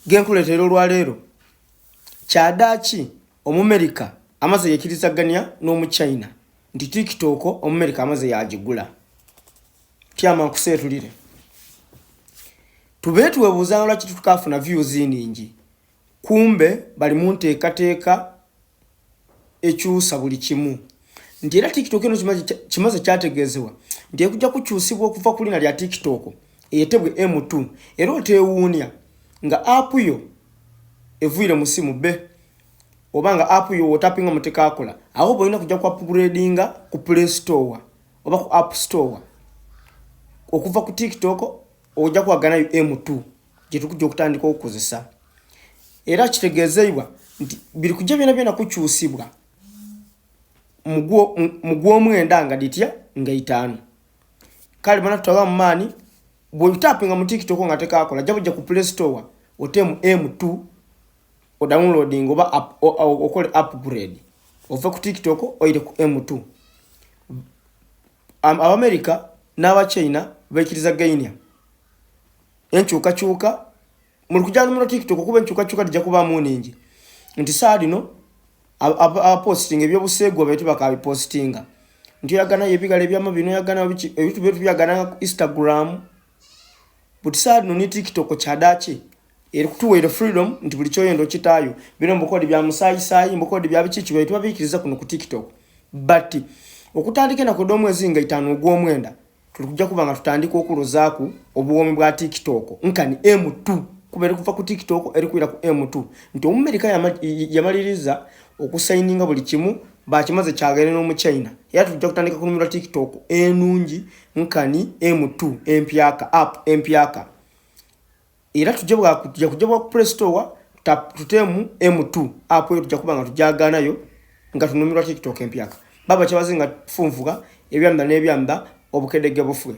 genkuletera olwaleero kyadaki Omumerika amaze yekirizaganya n'Omuchina nti TikTok Omumerika amaze yagigula. Tyama nkuseetulire. Tube tuwebuuza lwaki tukafuna views ningi. Kumbe bali mu nteekateeka ekyusa buli kimu. Nti era TikTok eno kimaze kyategeezebwa nti ekujja kukyusibwa okuva ku lina lya TikTok eyetebwe M2 era oteewuunya nga app yo evuire mu simu be obanga app yo otapinga muteka akola aho boyina kujja ku upgradinga ku Play Store oba ku App Store okuva ku TikTok ojja kwagana M2 gye tukujja okutandika okukozesa. Era kitegeezebwa nti biri kujja byona kukyusibwa mugwo mwenda nga ditya nga 5. Kale bana tutawa mani bwe tapinga mu TikTok nga teka akola jabujja ku Play Store otemu M2 o downloading oba okole upgrade ova ku TikTok oire ku M2. America n'aba China bekiriza gainia enchuka muri kujana mu TikTok kuba enchuka dijja kuba mu ningi nti saadi no posting ebyo busego betu bakabipostinga nti yagana yebigale byama bino yagana ebitu betu byagana Instagram but saadi no ni TikTok kyadachi eri kutuwera freedom nti buli kyoyendo kitayo bino mbokodi bya musayi mbokodi bya bichichi betu babikiriza kuno ku TikTok but okutandika na kodo mwezi nga 5 gw'omwenda tulikujja kubanga tutandika okulozaku obuwomi bwa TikTok nkani M2 kubera kuva ku TikTok eri kuira ku M2 nti Omumerika yamaliriza okusaininga buli kimu bakimaze kyagere no mu China era tujja kutandika kunumira TikTok enungi nkani M2 empyaka app empyaka era tujja kujja ku Play Store tutemu M2 app yo tujja kubanga tujagana yo nga tunumira TikTok empyaka baba kyabazinga funvuga ebyanda n'ebyanda obukedege bufwe.